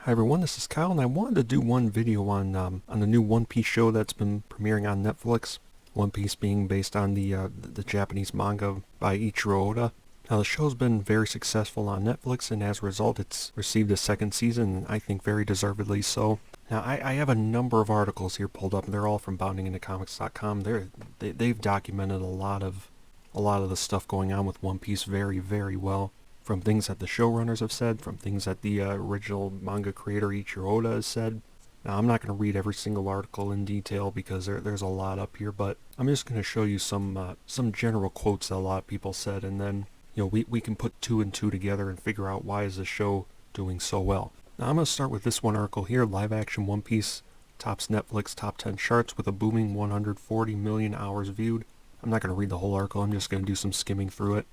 Hi everyone, this is Kyle, and I wanted to do one video on the new One Piece show that's been premiering on Netflix. One Piece being based on the Japanese manga by Ichiro Oda. Now the show's been very successful on Netflix, and as a result, it's received a second season, and I think very deservedly so. Now I have a number of articles here pulled up, and they're all from boundingintocomics.com. They've documented a lot of the stuff going on with One Piece very, very well. From things that the showrunners have said, from things that the original manga creator Ichiro Oda has said. Now, I'm not going to read every single article in detail because there's a lot up here, but I'm just going to show you some general quotes that a lot of people said, and then we can put two and two together and figure out why is the show doing so well. Now, I'm going to start with this one article here. Live action One Piece tops Netflix top 10 charts with a booming 140 million hours viewed. I'm not going to read the whole article. I'm just going to do some skimming through it.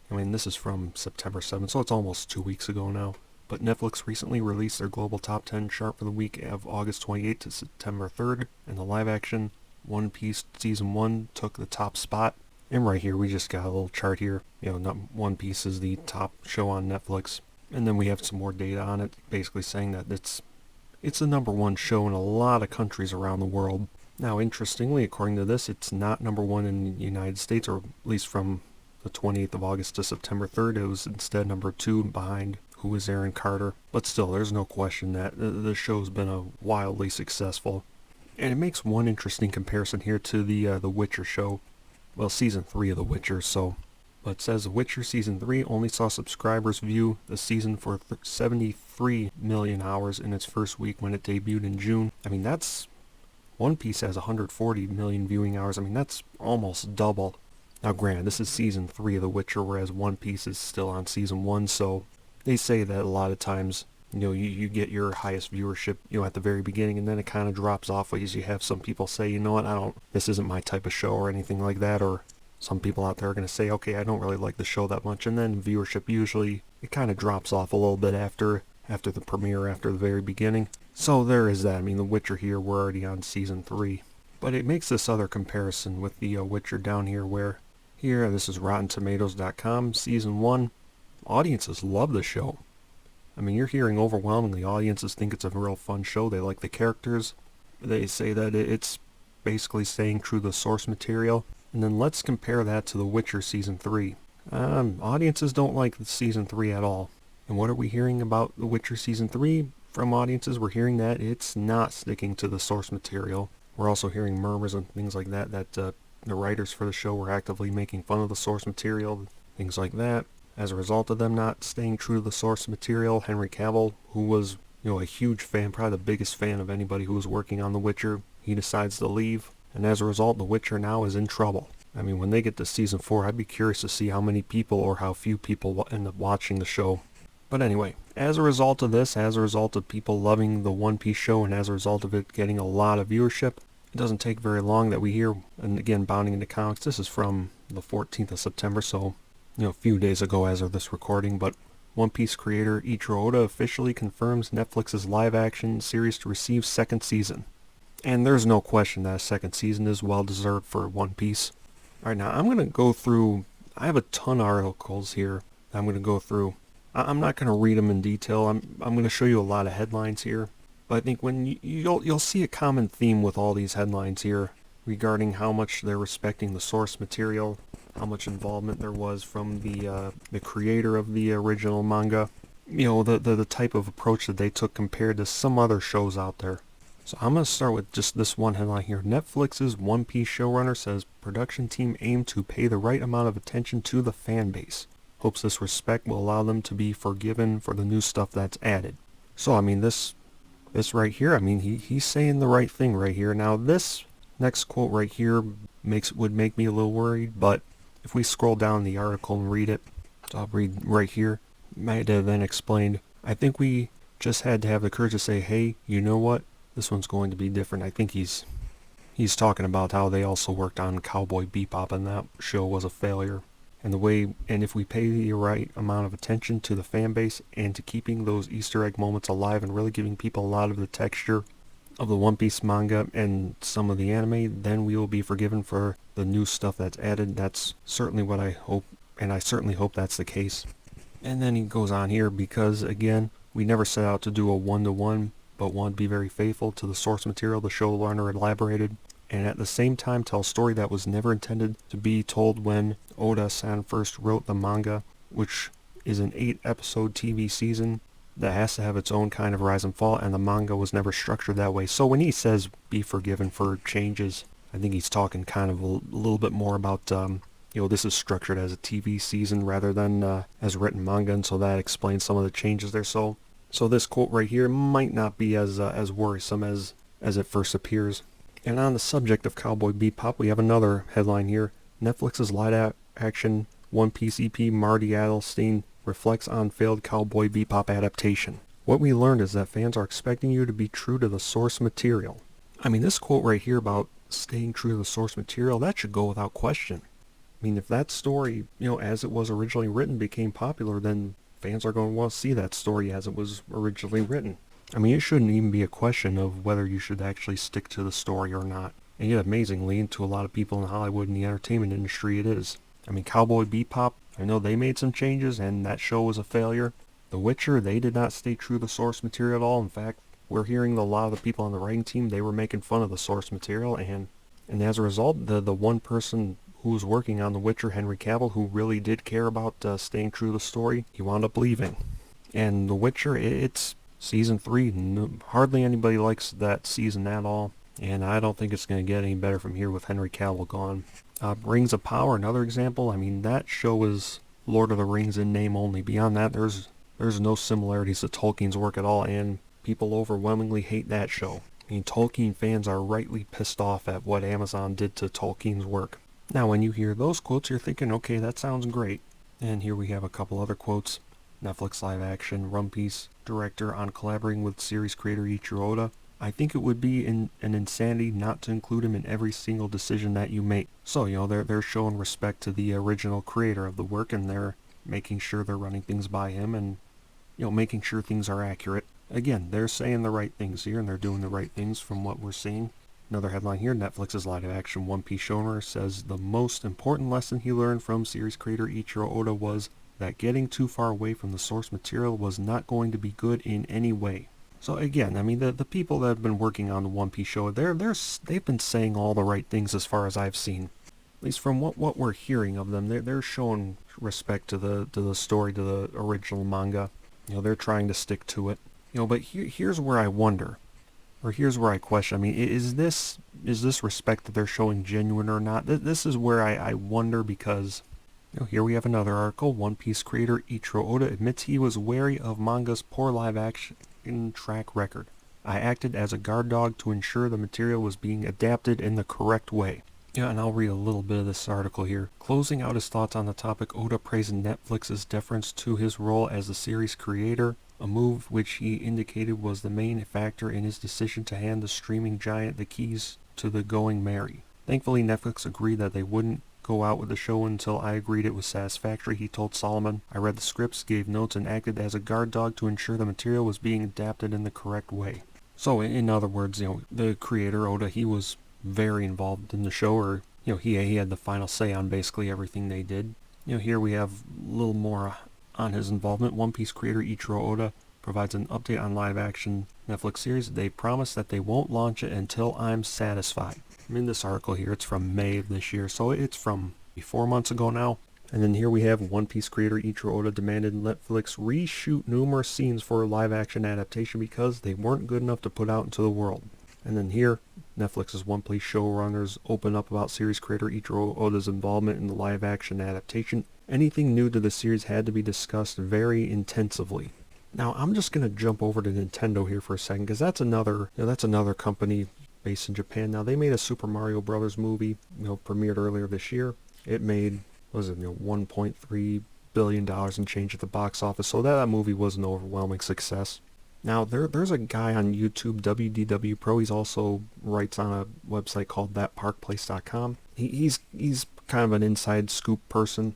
I mean, this is from September 7th, so it's almost 2 weeks ago now. But Netflix recently released their global top 10 chart for the week of August 28th to September 3rd, and the live-action One Piece Season 1 took the top spot. And right here, we just got a little chart here. One Piece is the top show on Netflix. And then we have some more data on it, basically saying that it's the number one show in a lot of countries around the world. Now, interestingly, according to this, it's not number one in the United States, or at least from the 28th of August to September 3rd, it was instead number 2 behind Who is Aaron Carter. But still, there's no question that the show's been wildly successful. And it makes one interesting comparison here to the Witcher show. Well, Season 3 of The Witcher, But it says The Witcher Season 3 only saw subscribers view the season for 73 million hours in its first week when it debuted in June. I mean, One Piece has 140 million viewing hours. I mean, that's almost double. Now granted, this is Season 3 of The Witcher, whereas One Piece is still on Season 1, so they say that a lot of times, you get your highest viewership, at the very beginning, and then it kind of drops off as you have some people say, you know what, this isn't my type of show or anything like that, or some people out there are going to say, okay, I don't really like the show that much, and then viewership usually, it kind of drops off a little bit after the premiere, after the very beginning. So there is that. I mean, The Witcher here, we're already on Season 3. But it makes this other comparison with the Witcher down here where here, this is RottenTomatoes.com, Season 1. Audiences love the show. I mean, you're hearing overwhelmingly audiences think it's a real fun show. They like the characters. They say that it's basically staying true to the source material. And then let's compare that to The Witcher Season 3. Audiences don't like Season 3 at all. And what are we hearing about The Witcher Season 3 from audiences? We're hearing that it's not sticking to the source material. We're also hearing murmurs and things like that the writers for the show were actively making fun of the source material, things like that. As a result of them not staying true to the source material, Henry Cavill, who was, a huge fan, probably the biggest fan of anybody who was working on The Witcher, he decides to leave, and as a result, The Witcher now is in trouble. I mean, when they get to Season 4, I'd be curious to see how many people or how few people end up watching the show. But anyway, as a result of this, as a result of people loving the One Piece show, and as a result of it getting a lot of viewership, it doesn't take very long that we hear, and again, Bounding into Comics, this is from the 14th of September, so, a few days ago as of this recording, but One Piece creator Ichiro Oda officially confirms Netflix's live-action series to receive second season. And there's no question that a second season is well-deserved for One Piece. Alright, now I'm going to go through, I have a ton of articles here that I'm going to go through. I'm not going to read them in detail, I'm going to show you a lot of headlines here. But I think when you'll see a common theme with all these headlines here regarding how much they're respecting the source material, how much involvement there was from the creator of the original manga, the type of approach that they took compared to some other shows out there. So I'm going to start with just this one headline here. Netflix's One Piece showrunner says production team aim to pay the right amount of attention to the fan base. Hopes this respect will allow them to be forgiven for the new stuff that's added. So I mean this right here, I mean, he's saying the right thing right here. Now, this next quote right here would make me a little worried, but if we scroll down the article and read it, so I'll read right here. Maeda then explained, I think we just had to have the courage to say, hey, you know what? This one's going to be different. I think he's talking about how they also worked on Cowboy Bebop, and that show was a failure. And if we pay the right amount of attention to the fan base and to keeping those Easter egg moments alive and really giving people a lot of the texture of the One Piece manga and some of the anime, then we will be forgiven for the new stuff that's added. That's certainly what I hope, and I certainly hope that's the case. And then he goes on here because, again, We never set out to do a one-to-one, but wanted to be very faithful to the source material the showrunner elaborated, and at the same time tell a story that was never intended to be told when Oda-san first wrote the manga, which is an 8-episode TV season that has to have its own kind of rise and fall, and the manga was never structured that way. So when he says be forgiven for changes, I think he's talking kind of a little bit more about, this is structured as a TV season rather than as written manga, and so that explains some of the changes there. So this quote right here might not be as worrisome as it first appears. And on the subject of Cowboy Bebop, we have another headline here. Netflix's live-action One Piece EP Marty Adelstein reflects on failed Cowboy Bebop adaptation. What we learned is that fans are expecting you to be true to the source material. I mean, this quote right here about staying true to the source material, that should go without question. I mean, if that story, as it was originally written became popular, then fans are going to want to see that story as it was originally written. I mean, it shouldn't even be a question of whether you should actually stick to the story or not. And yet, amazingly, to a lot of people in Hollywood and the entertainment industry, it is. I mean, Cowboy Bebop, I know they made some changes, and that show was a failure. The Witcher, they did not stay true to the source material at all. In fact, we're hearing a lot of the people on the writing team, they were making fun of the source material, and as a result, the one person who was working on The Witcher, Henry Cavill, who really did care about staying true to the story, he wound up leaving. And The Witcher, it's Season 3, hardly anybody likes that season at all, and I don't think it's going to get any better from here with Henry Cavill gone. Rings of Power, another example. I mean, that show is Lord of the Rings in name only. Beyond that, there's no similarities to Tolkien's work at all, and people overwhelmingly hate that show. I mean, Tolkien fans are rightly pissed off at what Amazon did to Tolkien's work. Now, when you hear those quotes, you're thinking, okay, that sounds great. And here we have a couple other quotes. Netflix live action One Piece director on collaborating with series creator Ichiro Oda. I think it would be an insanity not to include him in every single decision that you make. So, they're showing respect to the original creator of the work, and they're making sure they're running things by him and, making sure things are accurate. Again, they're saying the right things here, and they're doing the right things from what we're seeing. Another headline here, Netflix's live-action One Piece showrunner says the most important lesson he learned from series creator Ichiro Oda was that getting too far away from the source material was not going to be good in any way. So again, I mean, the people that have been working on the One Piece show, they've been saying all the right things as far as I've seen. At least from what we're hearing of them, they're showing respect to the story, to the original manga. They're trying to stick to it. But here's where I wonder, or here's where I question. I mean, is this respect that they're showing genuine or not? This is where I wonder, because here we have another article. One Piece creator Ichiro Oda admits he was wary of manga's poor live-action track record. I acted as a guard dog to ensure the material was being adapted in the correct way. Yeah, and I'll read a little bit of this article here. Closing out his thoughts on the topic, Oda praised Netflix's deference to his role as the series creator, a move which he indicated was the main factor in his decision to hand the streaming giant the keys to the Going Merry. Thankfully, Netflix agreed that they wouldn't go out with the show until I agreed it was satisfactory, he told Solomon. I read the scripts, gave notes, and acted as a guard dog to ensure the material was being adapted in the correct way. So, in other words, the creator, Oda, he was very involved in the show, or, he had the final say on basically everything they did. Here we have a little more on his involvement. One Piece creator Ichiro Oda provides an update on live-action Netflix series. They promise that they won't launch it until I'm satisfied. In this article here, it's from May of this year, so it's from 4 months ago now. And then here we have One Piece creator Ichiro Oda demanded Netflix reshoot numerous scenes for a live-action adaptation because they weren't good enough to put out into the world. And then here, Netflix's One Piece showrunners open up about series creator Ichiro Oda's involvement in the live-action adaptation. Anything new to the series had to be discussed very intensively. Now, I'm just going to jump over to Nintendo here for a second, because that's another company based in Japan. Now, they made a Super Mario Brothers movie, premiered earlier this year. It made, $1.3 billion and change at the box office, so that movie was an overwhelming success. Now, there's a guy on YouTube, WDW Pro. He's also writes on a website called thatparkplace.com. He's kind of an inside scoop person.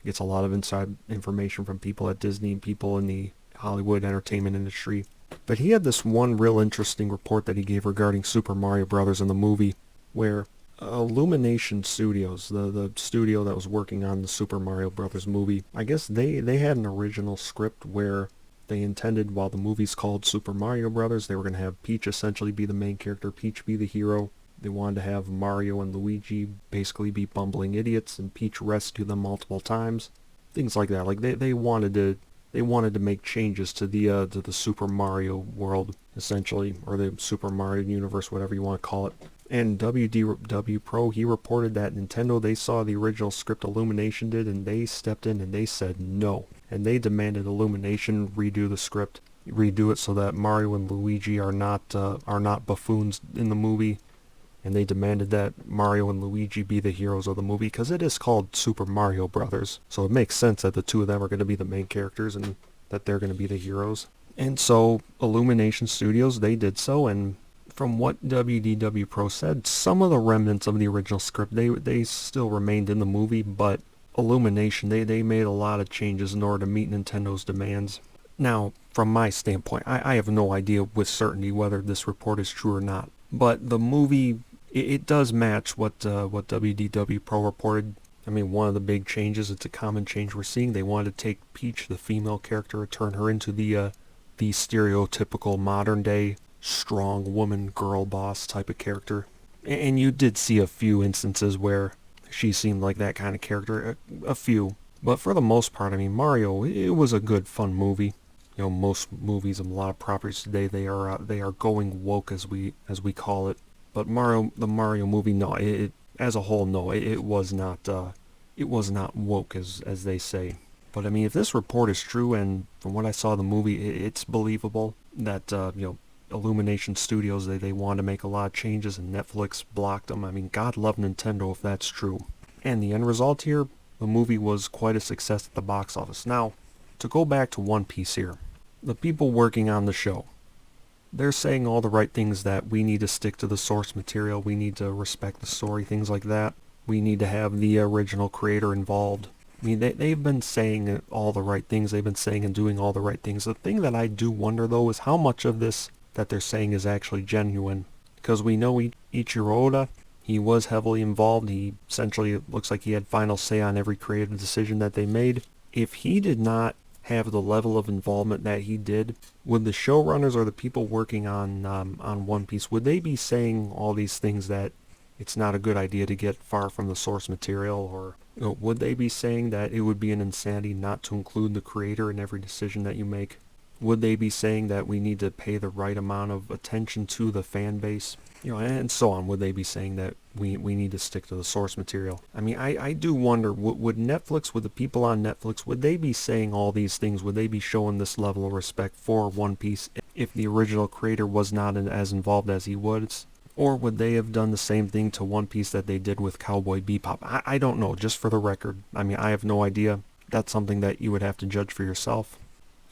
Gets a lot of inside information from people at Disney and people in the Hollywood entertainment industry. But he had this one real interesting report that he gave regarding Super Mario Brothers in the movie, where Illumination Studios, the studio that was working on the Super Mario Brothers movie, I guess they had an original script where They intended, while the movie's called Super Mario Brothers, they were going to have Peach essentially be the main character, Peach be the hero. They wanted to have Mario and Luigi basically be bumbling idiots and Peach rescue them multiple times. Things like that. Like they wanted to make changes to the Super Mario world, essentially, or the Super Mario universe, whatever you want to call it. And WDW Pro, he reported that Nintendo, they saw the original script Illumination did, and they stepped in and they said no. And they demanded Illumination redo the script, redo it so that Mario and Luigi are not buffoons in the movie. And they demanded that Mario and Luigi be the heroes of the movie, because it is called Super Mario Brothers. So it makes sense that the two of them are going to be the main characters and that they're going to be the heroes. And so Illumination Studios, they did so, and from what WDW Pro said, some of the remnants of the original script, they still remained in the movie, but Illumination, they made a lot of changes in order to meet Nintendo's demands. Now, from my standpoint, I have no idea with certainty whether this report is true or not, but the movie, it does match what WDW Pro reported. I mean, one of the big changes, it's a common change we're seeing, they wanted to take Peach, the female character, and turn her into the stereotypical modern-day strong woman girl boss type of character. And you did see a few instances where she seemed like that kind of character, a few. But for the most part, I mean, Mario, it was a good fun movie. You know, most movies and a lot of properties today, they are going woke, as we call it. But the Mario movie, no, it as a whole, no, it was not woke, as they say. But I mean, if this report is true, and from what I saw of the movie, it's believable that Illumination Studios, they want to make a lot of changes, and Netflix blocked them. I mean, God love Nintendo if that's true. And the end result here, the movie was quite a success at the box office. Now, to go back to One Piece here, the people working on the show, they're saying all the right things, that we need to stick to the source material, we need to respect the story, things like that. We need to have the original creator involved. I mean, they've been saying all the right things, they've been saying and doing all the right things. The thing that I do wonder, though, is how much of this that they're saying is actually genuine. Because we know Ichiro Oda, he was heavily involved. He essentially, it looks like he had final say on every creative decision that they made. If he did not have the level of involvement that he did, would the showrunners or the people working on One Piece, would they be saying all these things that it's not a good idea to get far from the source material? Or would they be saying that it would be an insanity not to include the creator in every decision that you make? Would they be saying that we need to pay the right amount of attention to the fan base? And so on. Would they be saying that we need to stick to the source material? I mean, I do wonder, would Netflix, would the people on Netflix, would they be saying all these things? Would they be showing this level of respect for One Piece if the original creator was not as involved as he was? Or would they have done the same thing to One Piece that they did with Cowboy Bebop? I don't know, just for the record. I mean, I have no idea. That's something that you would have to judge for yourself.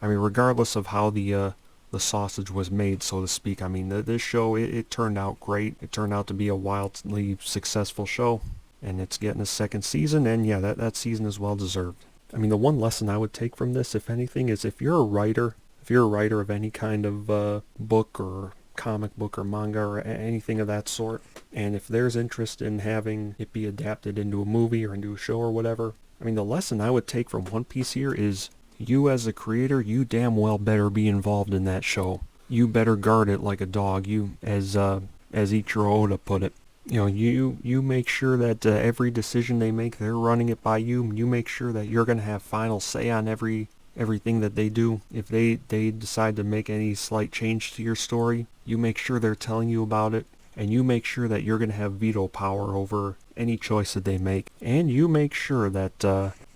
I mean, regardless of how the sausage was made, so to speak, I mean, this show, it turned out great. It turned out to be a wildly successful show, and it's getting a second season, and yeah, that season is well deserved. I mean, the one lesson I would take from this, if anything, is if you're a writer of any kind of book or comic book or manga or anything of that sort, and if there's interest in having it be adapted into a movie or into a show or whatever, I mean, the lesson I would take from One Piece here is, you as a creator, you damn well better be involved in that show. You better guard it like a dog. You, as Ichiro Oda put it, you make sure that every decision they make, they're running it by you. You make sure that you're going to have final say on everything that they do. If they decide to make any slight change to your story, you make sure they're telling you about it. And you make sure that you're going to have veto power over any choice that they make. And you make sure that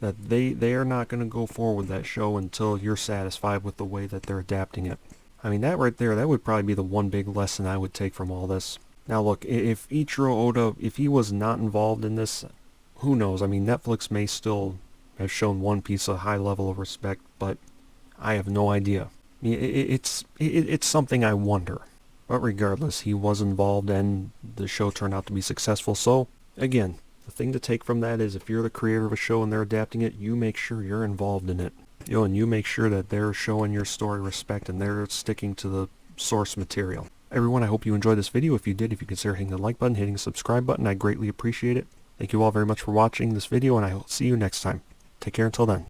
they are not going to go forward with that show until you're satisfied with the way that they're adapting it. I mean, that right there, that would probably be the one big lesson I would take from all this. Now look, if Ichiro Oda, if he was not involved in this, who knows? I mean, Netflix may still have shown One Piece a high level of respect, but I have no idea. It's something I wonder. But regardless, he was involved and the show turned out to be successful. So, again, the thing to take from that is, if you're the creator of a show and they're adapting it, you make sure you're involved in it. And you make sure that they're showing your story respect and they're sticking to the source material. Everyone, I hope you enjoyed this video. If you did, if you consider hitting the like button, hitting the subscribe button, I greatly appreciate it. Thank you all very much for watching this video, and I will see you next time. Take care until then.